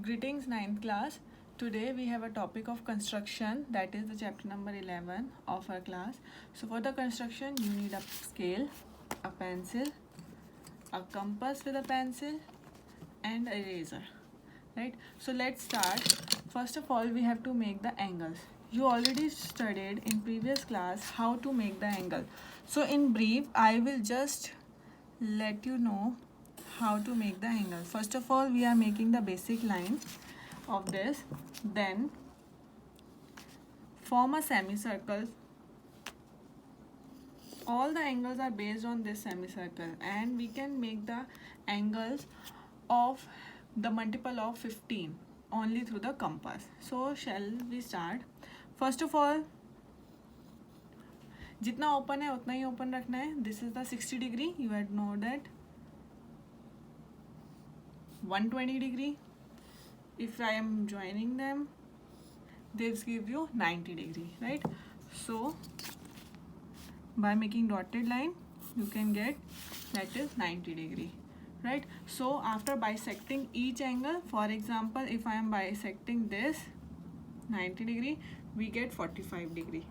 Greetings, ninth class. Today we have a topic of construction, that is the chapter number 11 of our class. So for the construction you need a scale, a pencil, a compass with a pencil and eraser, right? So let's start. First of all we have to make the angles. You already studied in previous class how to make the angle. So in brief I will just let you know how to make the angle. First of all we are making the basic line of this, then form a semicircle. All the angles are based on this semicircle and we can make the angles of the multiple of 15 only through the compass. So shall we start? First of all जितना open है उतना ही open रखना है. This is the 60 degree. You had know that 120 degree. If I am joining them, this give you 90 degree, right? So by making dotted line you can get that is 90 degree, right? So after bisecting each angle, for example if I am bisecting this 90 degree, we get 45 degree.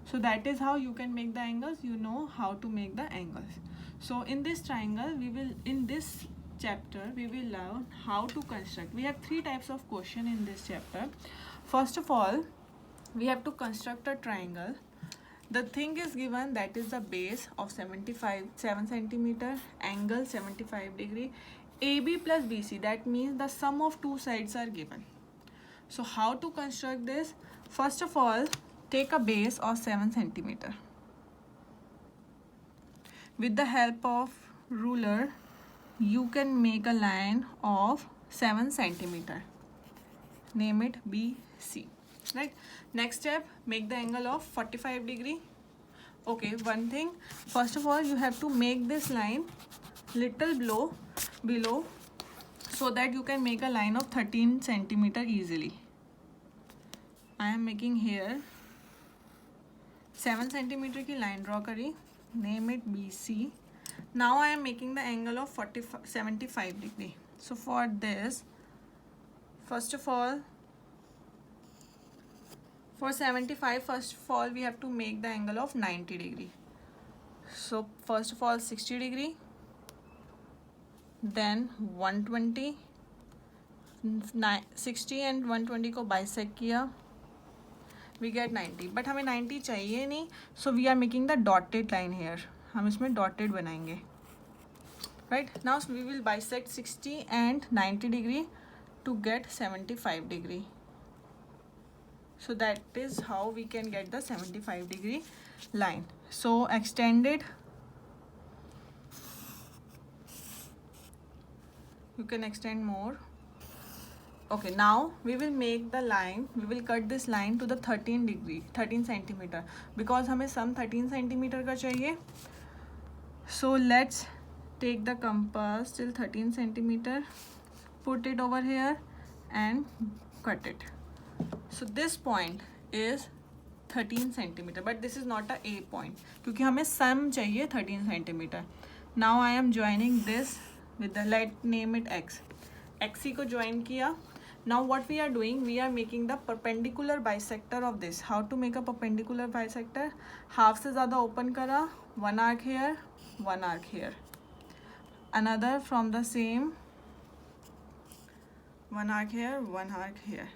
So that is how you can make the angles. You know how to make the angles. So in this triangle we will, in this chapter we will learn how to construct. We have three types of question in this chapter. First of all we have to construct a triangle. The thing is given, that is the base of 7 centimeter, angle 75 degree, AB plus BC, that means the sum of two sides are given. So how to construct this? First of all take a base of 7 centimeter. With the help of ruler you can make a line of 7 centimeter. Name it BC, right? Next step, make the angle of 45 degree. Okay, one thing, first of all you have to make this line little below so that you can make a line of 13 centimeter easily. I am making here 7 centimeter की line draw करी. Name it BC. Now I am making the angle of 75 degree. So for this, first of all, for 75, first of all we have to make the angle of 90 degree. So first of all 60 degree, then 120, 60 and 120 को bisect किया, we get 90. But हमें 90 चाहिए नहीं, so we are making the dotted line here. हम इसमें dotted बनाएंगे, right? Now we will bisect 60 and 90 degree to get 75 degree. So that is how we can get the 75 degree line. So extended, you can extend more. Okay, now we will make the line, we will cut this line to the 13 centimeter, because हमें sum 13 centimeter का चाहिए. So let's take the compass till 13 centimeter, put it over here and cut it. So this point is 13 centimeter, but this is not a A point क्योंकि हमें sum चाहिए 13 centimeter. Now I am joining this with the, let name it X. XC को join किया. Now what we are doing, we are making the perpendicular bisector of this. How to make a perpendicular bisector? Half से ज़्यादा open करा, one arc here, one arc here, another from the same, one arc here, one arc here.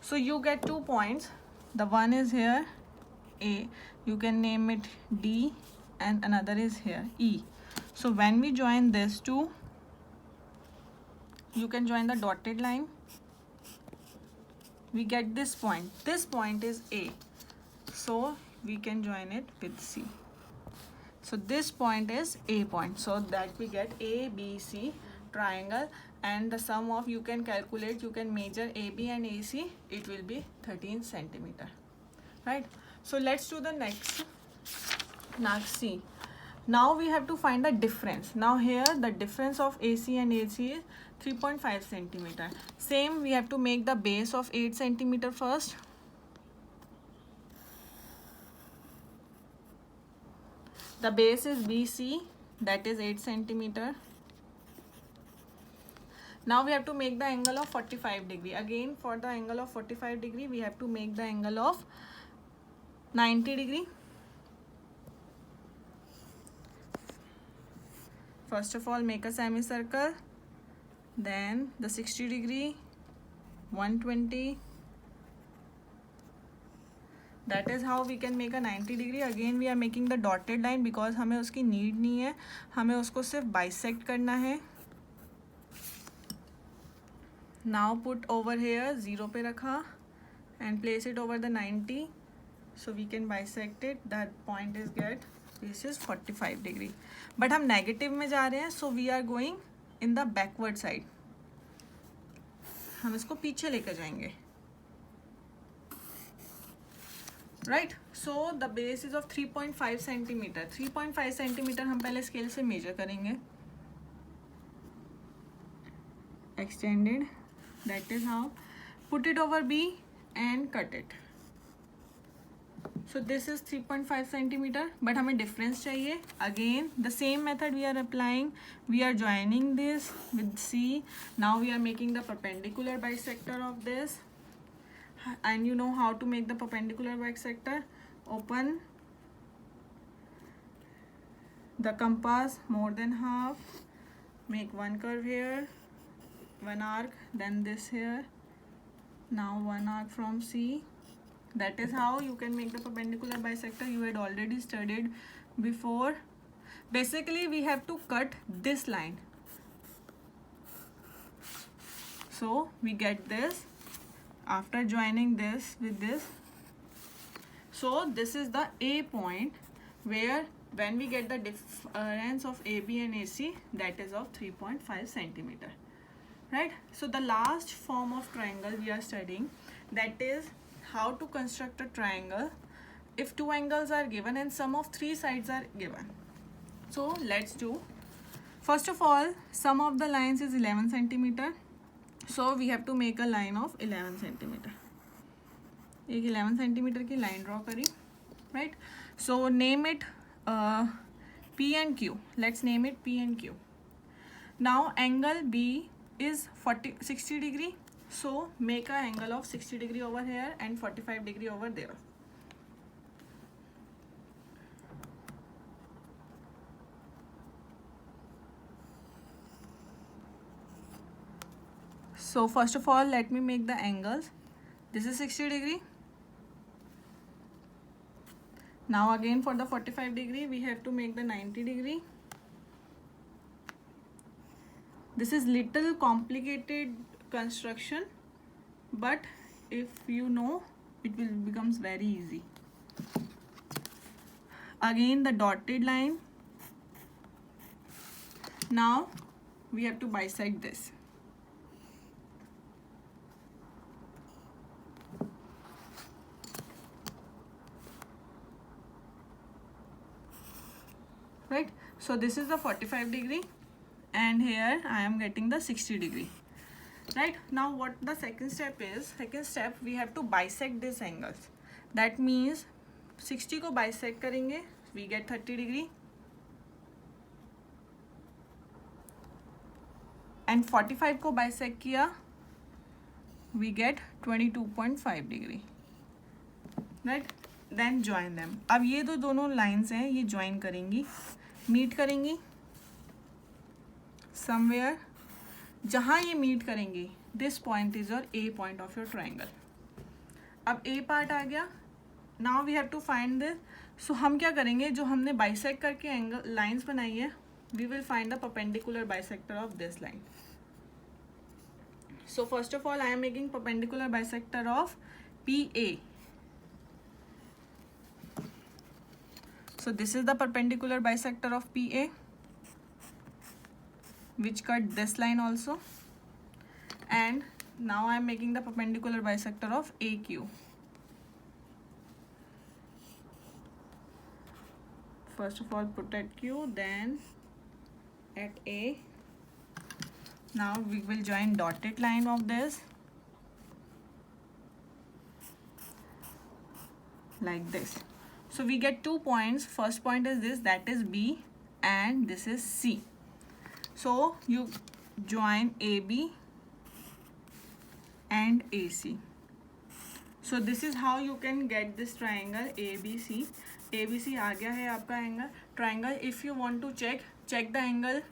So you get 2 points. The one is here A, you can name it D, and another is here E. So when we join this two, you can join the dotted line, we get this point. This point is A, so we can join it with C. So this point is A point, so that we get ABC triangle, and the sum of, you can calculate, you can measure AB and AC, it will be 13 centimeter, right? So let's do the next. Now see, now we have to find the difference. Now here the difference of AC and AC is 3.5 centimeter. Same, we have to make the base of 8 centimeter first. The base is BC, that is 8 centimeter. Now we have to make the angle of 45 degree. Again, for the angle of 45 degree, we have to make the angle of 90 degree. First of all, make a semicircle, then the 60 degree, 120. That is how we can make a 90 degree. Again we are making the dotted line because हमें उसकी need नहीं है, हमें उसको सिर्फ bisect करना है. Now put over here 0 पे रखा and place it over the 90, so we can bisect it. That point is get, this is 45 degree. But हम negative में जा रहे हैं, so we are going in the backward side. हम इसको पीछे लेकर जाएंगे. Right, so the base is of 3.5 centimeter. 3.5 centimeter हम पहले स्केल से मेजर करेंगे. Extended, that is how. Put it over B and cut it. So this is 3.5 centimeter, but हमें difference चाहिए. Again the same method we are applying. We are joining this with C. Now we are making the perpendicular bisector of this. And you know how to make the perpendicular bisector. Open the compass more than half, make one curve here, one arc, then this here, now one arc from C. That is how you can make the perpendicular bisector. You had already studied before. Basically we have to cut this line, so we get this after joining this with this. So this is the A point where when we get the difference of AB and AC, that is of 3.5 centimeter, right? So the last form of triangle we are studying, that is how to construct a triangle if two angles are given and sum of three sides are given. So let's do. First of all, sum of the lines is 11 centimeter. So we have to make a line of 11 centimeter. एक 11 centimeter की line draw करी, right? So name it P and Q. Let's name it P and Q. Now angle B is 60 degree. So make a angle of 60 degree over here and 45 degree over there. So first of all, let me make the angles. This is 60 degree. Now again for the 45 degree, we have to make the 90 degree. This is little complicated construction, but if you know, it will becomes very easy. Again the dotted line. Now we have to bisect this. Right, so this is the 45 degree and here I am getting the 60 degree. Right, now what the second step is? Second step, we have to bisect these angles. That means 60 को bisect करेंगे, we get 30 degree, and 45 को bisect किया, we get 22.5 degree. Right, then join them. अब ये दोनों lines हैं, ये join करेंगी, meet करेंगी somewhere. जहाँ ये meet करेंगी, this point is your A point of your triangle. अब A part आ गया. Now we have to find this. So हम क्या करेंगे, जो हमने bisect करके angle lines बनाई है, we will find the perpendicular bisector of this line. So first of all, I am making perpendicular bisector of PA. So this is the perpendicular bisector of PA, which cut this line also. And now I am making the perpendicular bisector of AQ. First of all, put at Q, then at A. Now we will join dotted line of this like this. So we get 2 points. First point is this, that is B, and this is C. So you join AB and AC. So this is how you can get this triangle ABC. ABC आ गया है आपका angle. Triangle, if you want to check the angle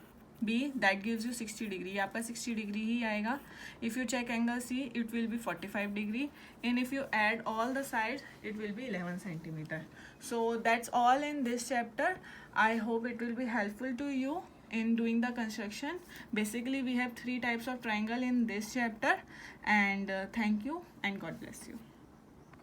B, that gives you 60 degree. आपका 60 degree ही आएगा. If you check angle C, it will be 45 degree. And if you add all the sides, it will be 11 centimeter. So that's all in this chapter. I hope it will be helpful to you in doing the construction. Basically, we have 3 types of triangle in this chapter. And thank you and God bless you.